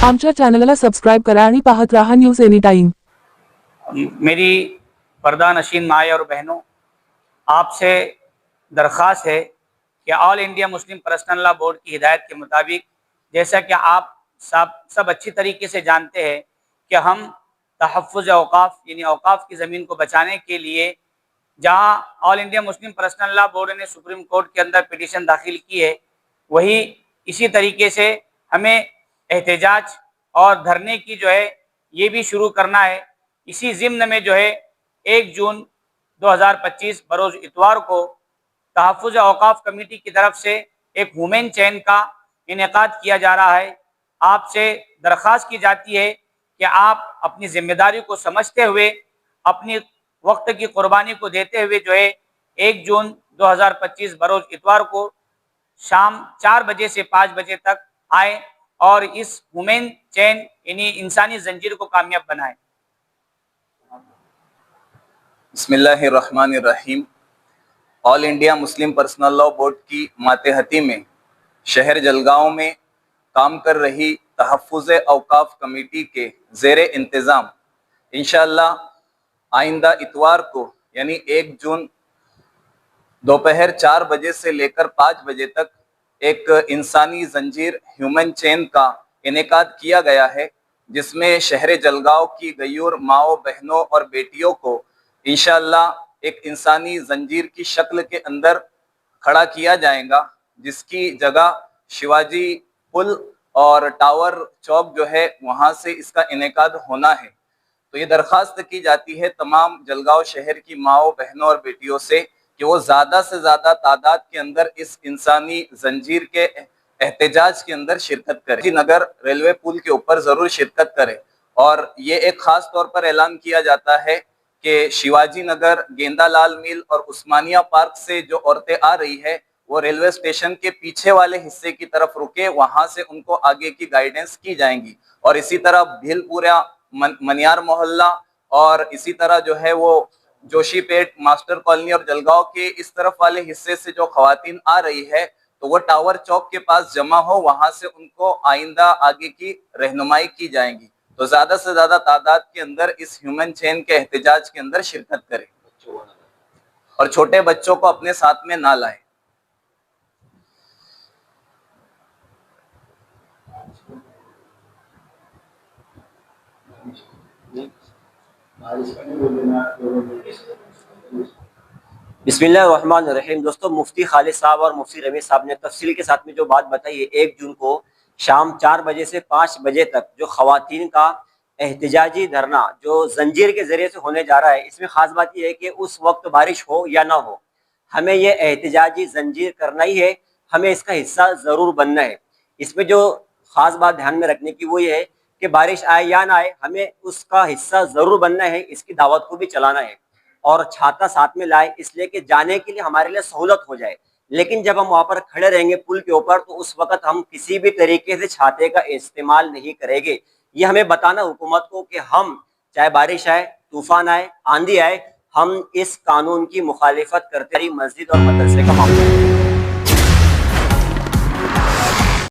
आमच्या चॅनलला सबस्क्राईब करा आणि पाहत रहा न्यूज एनी टाइम। मेरी पर्दा नशीन माए और बहनों, आपसे दरख्वास्त है कि all India Muslim personal law board की हिदायत के मुताबिक, जैसा कि आप सब अच्छी तरीके से जानते हैं कि हम तहफ़्फ़ुज़ औक़ाफ़ यानी औक़ाफ़ की ज़मीन को बचाने के लिए जहां all India Muslim personal law board ने सुप्रीम कोर्ट के अंदर पिटीशन दाखिल की है, वही इसी तरीके से हमें एहतजाज और धरने की जो है ये भी शुरू करना है। इसी ज़िम्न में जो है 1 जून 2025 बरोज़ इतवार को तहफ़्फ़ुज़ औक़ाफ़ कमेटी की तरफ से एक वुमेन चैन का इनेकाद किया जा रहा है। आपसे दरख्वास्त की जाती है कि आप अपनी ज़िम्मेदारी को समझते हुए, अपनी वक्त की कुर्बानी को देते हुए जो है 1 जून 2025 बरोज़ इतवार को शाम 4 बजे से 5 बजे तक आए और इस वुमेन चैन यानी इंसानी जंजीर को कामयाब बनाए। बिस्मिल्लाहिर्रहमानिर्रहीम। All India Muslim personal law board की मातहती में शहर जलगांव में काम कर रही तहफ़्फ़ुज़ औक़ाफ़ कमेटी के ज़ेर इंतज़ाम इंशाअल्लाह आइंदा इतवार को यानी 1 जून दोपहर 4 बजे से लेकर 5 बजे तक एक इंसानी जंजीर ह्यूमन चेन का इनेकाद किया गया है, जिसमें शहर जलगांव की गयूर माओ बहनों और बेटियों को इंशाअल्लाह एक इंसानी जंजीर की शक्ल के अंदर खड़ा किया जाएगा, जिसकी जगह शिवाजी पुल और टावर चौक जो है वहाँ से इसका इनेकाद होना है। तो ये दरख्वास्त की जाती है तमाम जलगांव शहर की माओ बहनों और बेटियों से कि वो ज़्यादा से ज़्यादा तादाद के अंदर इस इंसानी जंजीर के एहतजाज के अंदर शिरकत करें। नगर रेलवे पुल के ऊपर ज़रूर शिरकत करें। और ये एक ख़ास तौर पर ऐलान किया जाता है कि शिवाजी नगर, गेंदालाल मिल और उस्मानिया पार्क से जो औरतें आ रही है वो रेलवे स्टेशन के पीछे वाले हिस्से की तरफ रुके, वहाँ से उनको आगे की गाइडेंस की जाएंगी। और इसी तरह भीलपुरा, मनियार मोहल्ला और इसी तरह जो है वो जोशीपेट, मास्टर कॉलोनी और जलगांव के इस तरफ वाले हिस्से से जो खवातीन आ रही है तो वो टावर चौक के पास जमा हो, वहां से उनको आइंदा आगे की रहनुमाई की जाएगी। तो ज्यादा से ज्यादा तादाद के अंदर इस ह्यूमन चेन के एहतजाज के अंदर शिरकत करें और छोटे बच्चों को अपने साथ में ना लाएं। बिस्मिल्लाहिर्रहमानिर्रहीम। दोस्तों, मुफ्ती खालिद साहब और मुफ्ती रमीज साहब ने तफसील के साथ में जो बात बताई है, 1 जून को शाम 4 बजे से 5 बजे तक जो खवातीन का एहतजाजी धरना जो जंजीर के जरिए से होने जा रहा है, इसमें ख़ास बात यह है कि उस वक्त बारिश हो या ना हो, हमें ये एहतजाजी जंजीर करना ही है, हमें इसका हिस्सा ज़रूर बनना है। इसमें जो ख़ास बात ध्यान में रखने की वो ये है कि बारिश आए या ना आए, हमें उसका हिस्सा ज़रूर बनना है, इसकी दावत को भी चलाना है और छाता साथ में लाए, इसलिए कि जाने के लिए हमारे लिए सहूलत हो जाए। लेकिन जब हम वहाँ पर खड़े रहेंगे पुल के ऊपर, तो उस वक्त हम किसी भी तरीके से छाते का इस्तेमाल नहीं करेंगे। ये हमें बताना हुकूमत को कि हम चाहे बारिश आए, तूफान आए, आंधी आए, हम इस कानून की मुखालिफत करते रही। मस्जिद और मदरसे का मामला है।